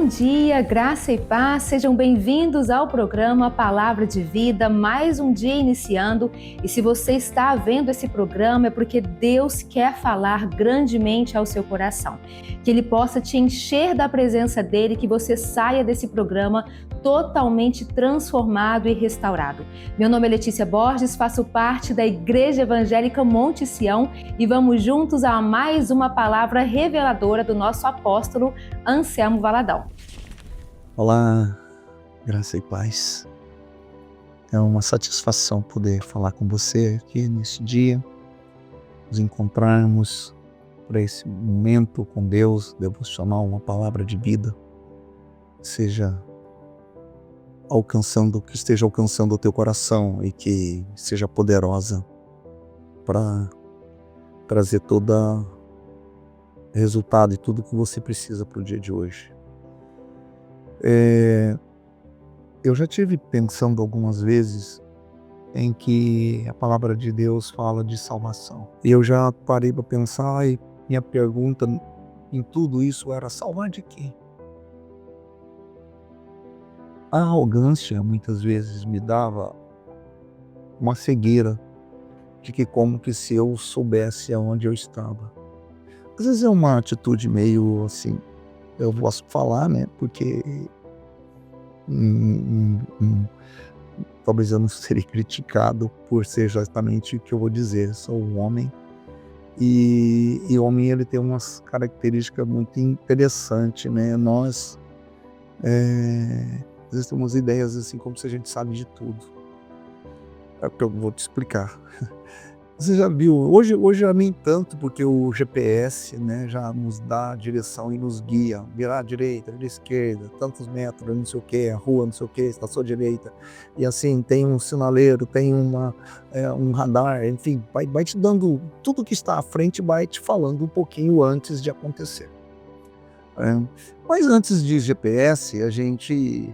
Bom dia, graça e paz, sejam bem-vindos ao programa Palavra de Vida, mais um dia iniciando. E se você está vendo esse programa é porque Deus quer falar grandemente ao seu coração. Que Ele possa te encher da presença dEle, que você saia desse programa totalmente transformado e restaurado. Meu nome é Letícia Borges, faço parte da Igreja Evangélica Monte Sião e vamos juntos a mais uma palavra reveladora do nosso apóstolo Anselmo Valadão. Olá, graça e paz. É uma satisfação poder falar com você aqui nesse dia, nos encontrarmos para esse momento com Deus, devocional, uma palavra de vida, que esteja alcançando o teu coração e que seja poderosa para trazer todo resultado e tudo que você precisa para o dia de hoje. Eu já tive pensando algumas vezes em que a palavra de Deus fala de salvação. E eu já parei para pensar e minha pergunta em tudo isso era: salvar de quê? A arrogância muitas vezes me dava uma cegueira de que como que se eu soubesse aonde eu estava. Às vezes é uma atitude meio assim, eu posso falar, né, porque talvez eu não serei criticado por ser exatamente o que eu vou dizer. Sou um homem e o homem ele tem umas características muito interessantes, né? Nós às vezes temos ideias assim como se a gente sabe de tudo. É o que eu vou te explicar. Você já viu, hoje já nem tanto, porque o GPS, né, já nos dá a direção e nos guia, virar à direita, virar à esquerda, tantos metros, não sei o que, a rua, não sei o que, está à sua direita, e assim, tem um sinaleiro, tem um radar, enfim, vai te dando, tudo que está à frente vai te falando um pouquinho antes de acontecer. Mas antes de GPS, a gente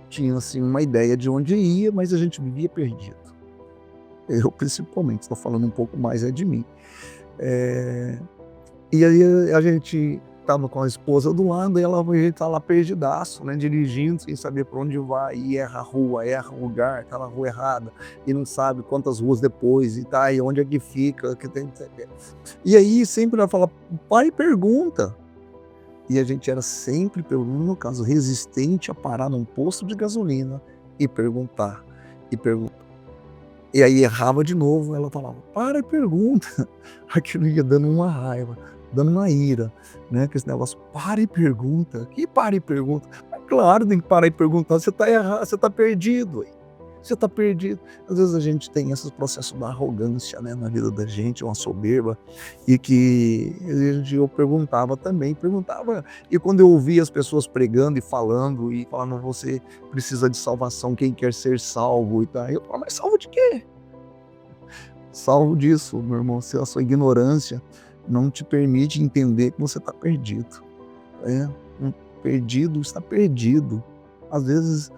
tinha assim uma ideia de onde ia, mas a gente vivia perdido. Eu principalmente, estou falando um pouco mais de mim. E aí a gente estava com a esposa do lado e a gente está lá perdidaço, né, dirigindo, sem saber para onde vai, e erra a rua, erra o lugar, está na rua errada, e não sabe quantas ruas depois, e tá, e onde é que fica, que tem. E aí sempre ela fala, para e pergunta. E a gente era sempre, no caso, resistente a parar num posto de gasolina e perguntar, e perguntar. E aí errava de novo, ela falava, para e pergunta. Aquilo ia dando uma raiva, dando uma ira, né? Que esse negócio, para e pergunta. Que para e pergunta? Mas claro, tem que parar e perguntar, você está errado, você está perdido. Ué. Você está perdido. Às vezes a gente tem esses processos da arrogância, né, na vida da gente, uma soberba, e que eu perguntava, e quando eu ouvia as pessoas pregando e falando você precisa de salvação, quem quer ser salvo e tal, eu falava, mas salvo de quê? Salvo disso, meu irmão, se a sua ignorância não te permite entender que você está perdido. Perdido está perdido. Às vezes,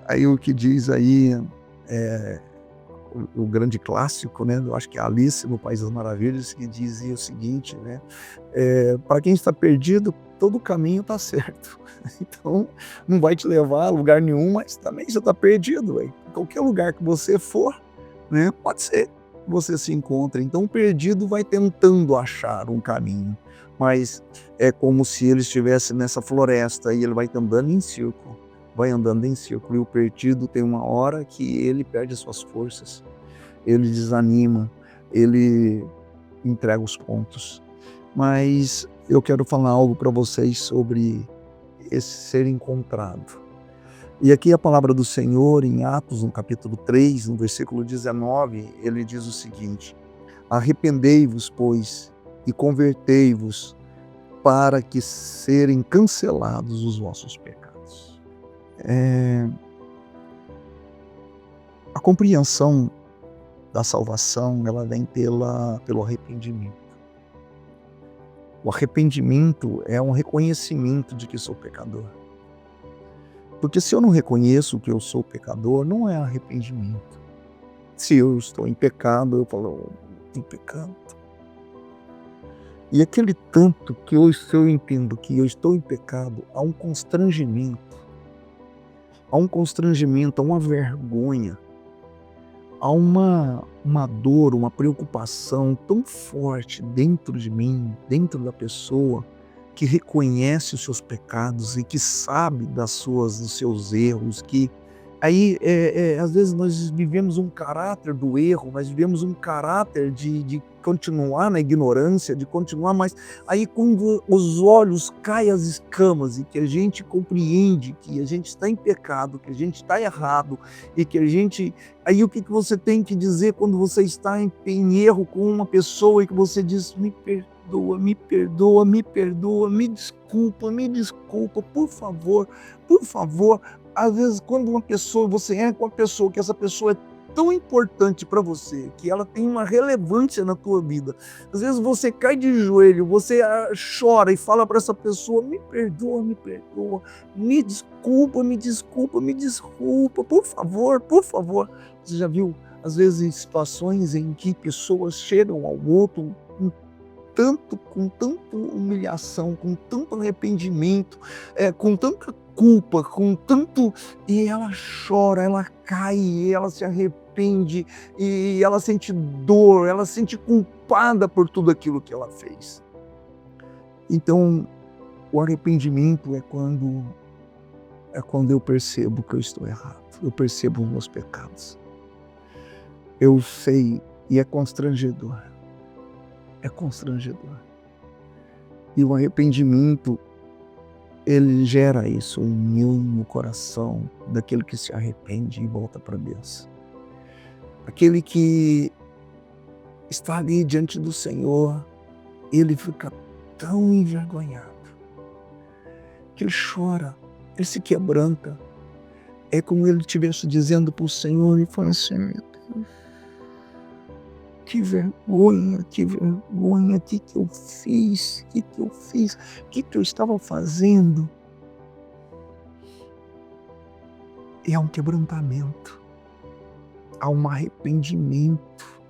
aí o que diz aí, o grande clássico, né? Eu acho que é Alice no País das Maravilhas, que dizia o seguinte, né? Para quem está perdido, todo caminho está certo. Então, não vai te levar a lugar nenhum, mas também você está perdido. Véio. Qualquer lugar que você for, né? Pode ser que você se encontre. Então, o perdido vai tentando achar um caminho, mas é como se ele estivesse nessa floresta e ele vai andando em círculo. E o perdido tem uma hora que ele perde as suas forças, ele desanima, ele entrega os pontos. Mas eu quero falar algo para vocês sobre esse ser encontrado. E aqui a palavra do Senhor em Atos, no capítulo 3, no versículo 19, ele diz o seguinte: arrependei-vos, pois, e convertei-vos, para que serem cancelados os vossos pecados. A compreensão da salvação, ela vem pelo arrependimento. O arrependimento é um reconhecimento de que sou pecador. Porque se eu não reconheço que eu sou pecador, não é arrependimento. Se eu estou em pecado, eu falo, estou pecando. E aquele tanto que se eu entendo que eu estou em pecado, há uma vergonha, há uma dor, uma preocupação tão forte dentro de mim, dentro da pessoa, que reconhece os seus pecados e que sabe dos seus erros, que aí, às vezes nós vivemos um caráter do erro, nós vivemos um caráter de continuar na ignorância, de continuar, mas aí quando os olhos caem as escamas e que a gente compreende que a gente está em pecado, que a gente está errado e que a gente... Aí o que você tem que dizer quando você está em erro com uma pessoa e que você diz: me perdoa, me perdoa, me perdoa, me desculpa, por favor, por favor. Às vezes, quando você é com uma pessoa, que essa pessoa é tão importante para você, que ela tem uma relevância na tua vida, às vezes você cai de joelho, você chora e fala para essa pessoa: me perdoa, me desculpa, por favor, por favor. Você já viu, às vezes, situações em que pessoas chegam ao outro com tanta humilhação, com tanto arrependimento, com tanta culpa, e ela chora, ela cai, ela se arrepende, e ela sente dor, ela se sente culpada por tudo aquilo que ela fez. Então, o arrependimento é quando eu percebo que eu estou errado, eu percebo os meus pecados. Eu sei, e é constrangedor. É constrangedor. E o arrependimento, ele gera isso, união no coração daquele que se arrepende e volta para Deus. Aquele que está ali diante do Senhor, ele fica tão envergonhado, que ele chora, ele se quebranta. É como ele estivesse dizendo para o Senhor e falando assim: meu Deus, que vergonha, o que eu fiz, o que eu estava fazendo. E há um quebrantamento, há um arrependimento,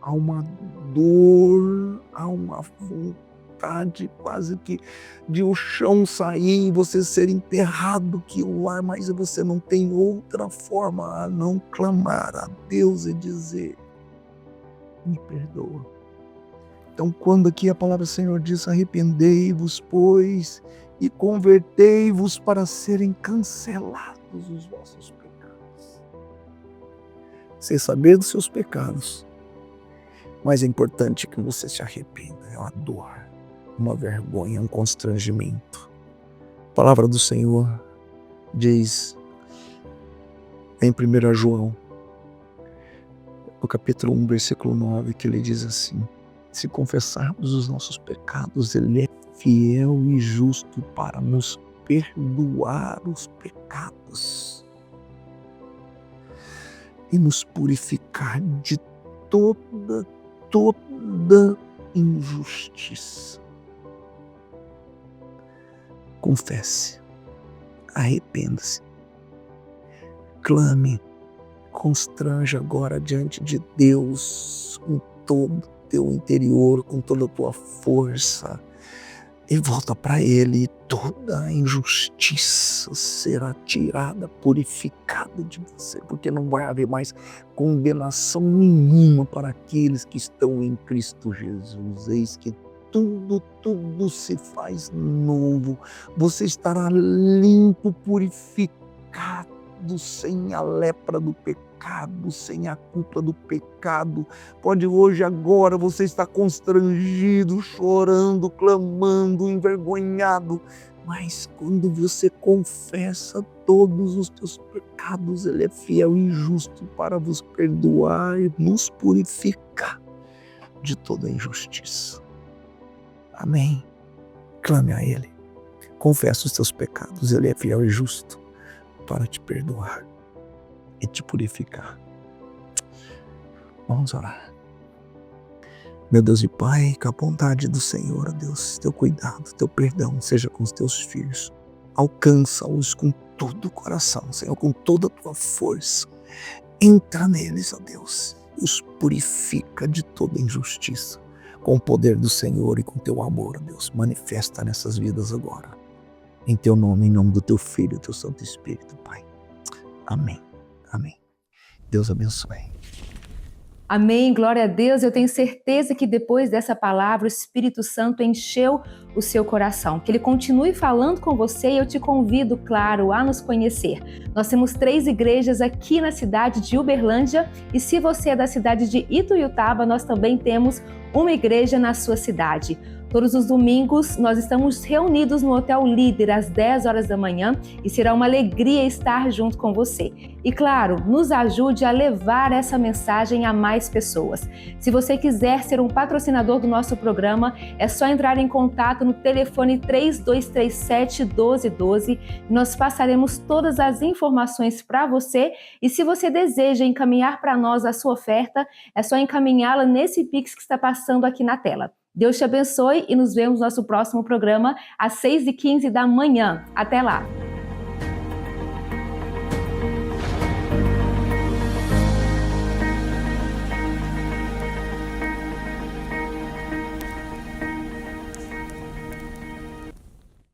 há uma dor, há uma vontade quase que de o chão sair e você ser enterrado aquilo lá, mas você não tem outra forma a não clamar a Deus e dizer: me perdoa. Então, quando aqui a palavra do Senhor diz: arrependei-vos, pois, e convertei-vos para serem cancelados os vossos pecados. Você saber dos seus pecados, mas é importante que você se arrependa. É uma dor, uma vergonha, um constrangimento. A palavra do Senhor diz em 1 João, no capítulo 1, versículo 9, que ele diz assim: se confessarmos os nossos pecados, ele é fiel e justo para nos perdoar os pecados e nos purificar de toda injustiça. Confesse, arrependa-se, clame, constranja agora diante de Deus com todo o teu interior, com toda a tua força, e volta para Ele. Toda a injustiça será tirada, purificada de você, porque não vai haver mais condenação nenhuma para aqueles que estão em Cristo Jesus. Eis que tudo se faz novo. Você estará limpo, purificado, sem a lepra do pecado, sem a culpa do pecado. Pode hoje, agora, você estar constrangido, chorando, clamando, envergonhado, mas quando você confessa todos os teus pecados, Ele é fiel e justo para vos perdoar e nos purificar de toda injustiça. Amém? Clame a Ele, confessa os teus pecados, Ele é fiel e justo para te perdoar e te purificar. Vamos orar. Meu Deus e Pai, que a bondade do Senhor, ó Deus, teu cuidado, teu perdão seja com os teus filhos. Alcança-os com todo o coração, Senhor, com toda a tua força. Entra neles, ó Deus, e os purifica de toda injustiça. com o poder do Senhor e com o teu amor, Deus. Manifesta nessas vidas agora. Em teu nome, em nome do teu Filho, teu Santo Espírito, Pai. Amém. Amém. Deus abençoe. Amém, glória a Deus. Eu tenho certeza que depois dessa palavra o Espírito Santo encheu o seu coração. Que ele continue falando com você e eu te convido, claro, a nos conhecer. Nós temos 3 igrejas aqui na cidade de Uberlândia e se você é da cidade de Ituiutaba, nós também temos uma igreja na sua cidade. Todos os domingos nós estamos reunidos no Hotel Líder às 10 horas da manhã e será uma alegria estar junto com você. E claro, nos ajude a levar essa mensagem a mais pessoas. Se você quiser ser um patrocinador do nosso programa, é só entrar em contato no telefone 3237-1212 e nós passaremos todas as informações para você. E se você deseja encaminhar para nós a sua oferta, é só encaminhá-la nesse Pix que está passando aqui na tela. Deus te abençoe e nos vemos no nosso próximo programa às 6h15 da manhã. Até lá!